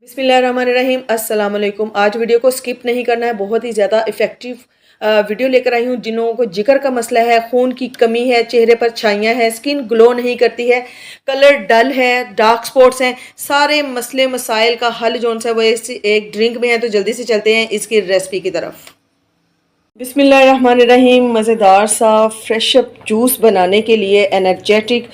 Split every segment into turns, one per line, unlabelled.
बिस्मिल्लाहिर्रहमानिर्रहीम अस्सलाम वालेकुम। आज वीडियो को स्किप नहीं करना है, बहुत ही ज़्यादा इफ़ेक्टिव वीडियो लेकर आई हूँ। जिन लोगों को जिगर का मसला है, खून की कमी है, चेहरे पर छाइयाँ हैं, स्किन ग्लो नहीं करती है, कलर डल है, डार्क स्पॉट्स हैं, सारे मसले मसाइल का हल जो है वो एक ड्रिंक में है। तो जल्दी से चलते हैं इसकी रेसिपी की तरफ। बिस्मिल्लाहिर्रहमानिर्रहीम। मज़ेदार सा फ्रेश अप जूस बनाने के लिए एनर्जेटिक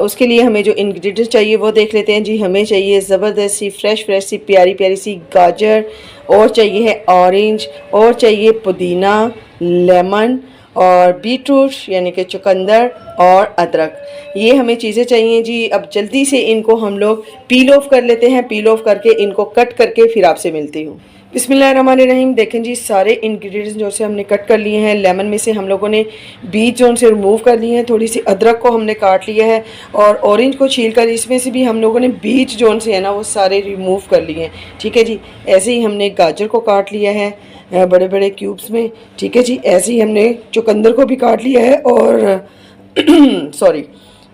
उसके लिए हमें जो इंग्रेडिएंट्स चाहिए वो देख लेते हैं जी। हमें चाहिए ज़बरदस्त सी फ्रेश सी प्यारी प्यारी सी गाजर, और चाहिए है ऑरेंज, और चाहिए पुदीना, लेमन और बीटरूट यानी कि चुकंदर और अदरक। ये हमें चीज़ें चाहिए जी। अब जल्दी से इनको हम लोग पील ऑफ कर लेते हैं। पील ऑफ करके इनको कट करके फिर आपसे मिलती हूँ। बिस्मिल्लाहिर्रहमानिर्रहीम। देखें जी, सारे इंग्रेडिएंट्स जो से हमने कट कर लिए हैं। लेमन में से हम लोगों ने बीज जो से रिमूव कर लिए हैं। थोड़ी सी अदरक को हमने काट लिया है, और ऑरेंज को छील कर इसमें से भी हम लोगों ने बीज जो से है ना वो सारे रिमूव कर लिए हैं। ठीक है जी। ऐसे ही हमने गाजर को काट लिया है बड़े बड़े क्यूब्स में। ठीक है जी। ऐसे ही हमने चुकंदर को भी काट लिया है, और सॉरी,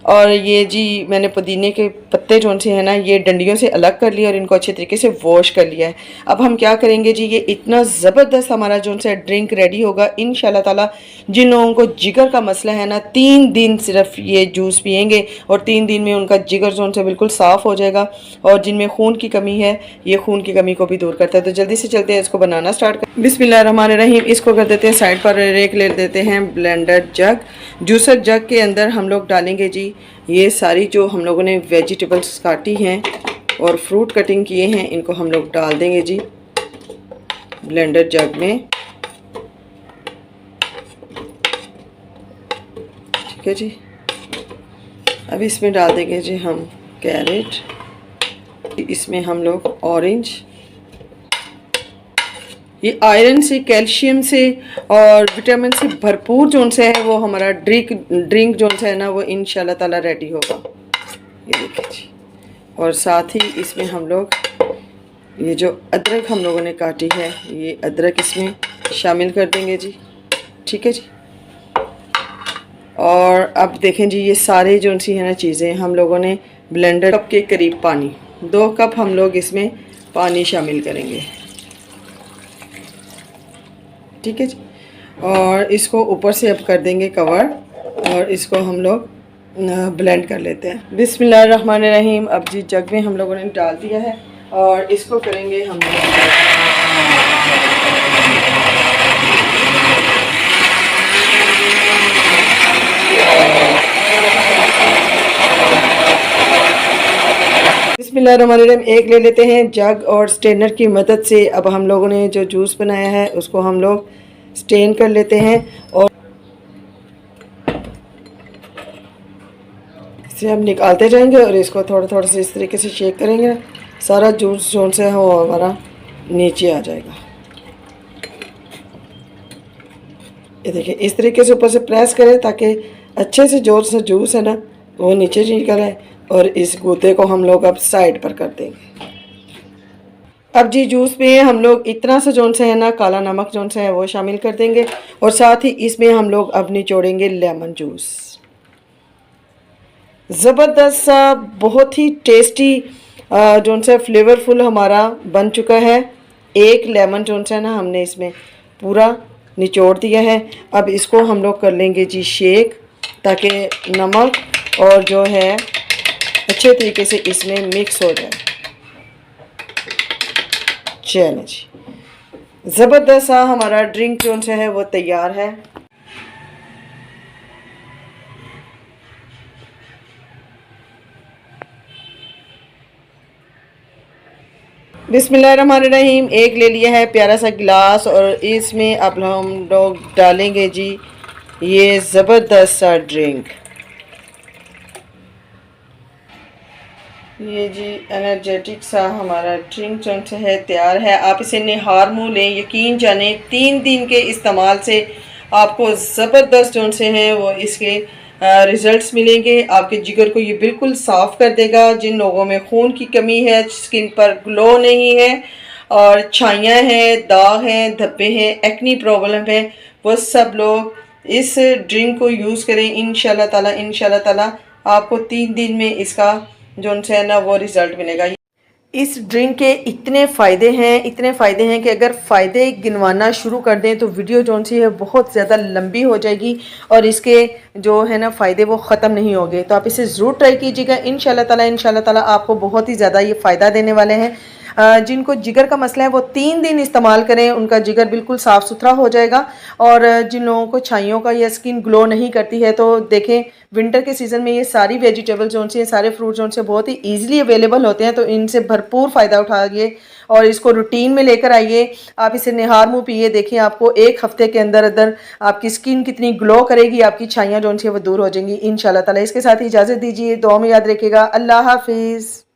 और ये जी मैंने पुदीने के पत्ते जो से है ना ये डंडियों से अलग कर लिया और इनको अच्छे तरीके से वॉश कर लिया है। अब हम क्या करेंगे जी, ये इतना ज़बरदस्त हमारा जो से ड्रिंक रेडी होगा इंशाल्लाह ताला। जिन लोगों को जिगर का मसला है ना, 3 दिन सिर्फ ये जूस पियेंगे और 3 दिन में उनका जिगर जो से बिल्कुल साफ़ हो जाएगा। और जिनमें खून की कमी है, ये खून की कमी को भी दूर करता है। तो जल्दी से चलते हैं इसको बनाना स्टार्ट कर। बिस्मिल्लाहिर्रहमानिर्रहीम। इसको कर देते हैं साइड पर, एक ले देते हैं ब्लेंडर जग। जूसर जग के अंदर हम लोग डालेंगे जी ये सारी जो हम लोगों ने वेजिटेबल्स काटी हैं और फ्रूट कटिंग किए हैं, इनको हम लोग डाल देंगे जी ब्लेंडर जग में। ठीक है जी। अब इसमें डाल देंगे जी हम कैरेट, इसमें हम लोग ऑरेंज। ये आयरन से, कैल्शियम से और विटामिन से भरपूर जो से है वो हमारा ड्रिंक जो है ना वो इंशाल्लाह ताला रेडी होगा। ये देखिए जी। और साथ ही इसमें हम लोग ये जो अदरक हम लोगों ने काटी है, ये अदरक इसमें शामिल कर देंगे जी। ठीक है जी। और अब देखें जी, ये सारे जो सी है ना चीज़ें हम लोगों ने ब्लेंडर कप के करीब पानी, 2 कप हम लोग इसमें पानी शामिल करेंगे। ठीक है जी। और इसको ऊपर से अब कर देंगे कवर, और इसको हम लोग ब्लेंड कर लेते हैं। बिस्मिल्लाहिर्रहमानिर्रहीम। अब जी जग में हम लोगों ने डाल दिया है और इसको करेंगे हम बिस्मिल्लाहिर्रहमानिर्रहीम। एक ले लेते हैं जग, और स्टेनर की मदद से अब हम लोगों ने जो जूस बनाया है उसको हम लोग स्टेन कर लेते हैं, और इसे हम निकालते जाएंगे और इसको थोड़ा थोड़ा से इस तरीके से शेक करेंगे। सारा जूस जो से है वो हमारा नीचे आ जाएगा। ये देखिए, इस तरीके से ऊपर से प्रेस करें ताकि अच्छे से जो सा जूस है ना वो नीचे निकल आए। और इस गूदे को हम लोग अब साइड पर कर देंगे। अब जी जूस में हम लोग इतना सा जोन से है ना काला नमक जोन से है वो शामिल कर देंगे, और साथ ही इसमें हम लोग अब निचोड़ेंगे लेमन जूस। ज़बरदस्त सा, बहुत ही टेस्टी जोन सा फ्लेवरफुल हमारा बन चुका है। एक लेमन जोन सा है ना हमने इसमें पूरा निचोड़ दिया है। अब इसको हम लोग कर लेंगे जी शेक, ताकि नमक और जो है अच्छे तरीके से इसमें मिक्स हो जाए। चलिए जी, ज़बरदस्त सा हमारा ड्रिंक जो है वो तैयार है। बिस्मिल्लाहिर्रहमानिर्रहीम। एक ले लिया है प्यारा सा गिलास, और इसमें अब हम लोग डालेंगे जी ये ज़बरदस्त सा ड्रिंक। ये जी एनर्जेटिक सा हमारा ड्रिंक जो है तैयार है। आप इसे निहार मुँह लें, यकीन जाने 3 दिन के इस्तेमाल से आपको ज़बरदस्त जो से हैं वो इसके रिज़ल्ट्स मिलेंगे। आपके जिगर को ये बिल्कुल साफ़ कर देगा। जिन लोगों में खून की कमी है, स्किन पर ग्लो नहीं है, और छाइयाँ हैं, दाग हैं, धब्बे हैं, एक्नी प्रॉब्लम है, वो सब लोग इस ड्रिंक को यूज़ करें। इंशाल्लाह ताला आपको 3 दिन में इसका जो है ना वो रिज़ल्ट मिलेगा। इस ड्रिंक के इतने फ़ायदे हैं कि अगर फ़ायदे गिनवाना शुरू कर दें तो वीडियो जो सी है बहुत ज़्यादा लंबी हो जाएगी और इसके जो है ना फ़ायदे वो ख़त्म नहीं होंगे। तो आप इसे ज़रूर ट्राई कीजिएगा। इंशाल्लाह ताला आपको बहुत ही ज़्यादा ये फ़ायदा देने वाले हैं। जिनको जिगर का मसला है वो 3 दिन इस्तेमाल करें, उनका जिगर बिल्कुल साफ़ सुथरा हो जाएगा। और जिन लोगों को छाइयों का या स्किन ग्लो नहीं करती है तो देखें, विंटर के सीज़न में ये सारी वेजिटेबल जो सी सारे फ्रूट जो से बहुत ही ईजिली अवेलेबल होते हैं, तो इनसे भरपूर फ़ायदा उठाइए और इसको रूटीन में लेकर आइए। आप इसे निहार मुँह पिए, देखिए आपको 1 हफ़्ते के अंदर अंदर आपकी स्किन कितनी ग्लो करेगी, आपकी छाइयाँ जो सी वो दूर हो जाएंगी इंशाल्लाह ताला। इसके साथ ही इजाज़त दीजिए, दुआ में याद रखिएगा। अल्लाह हाफिज़।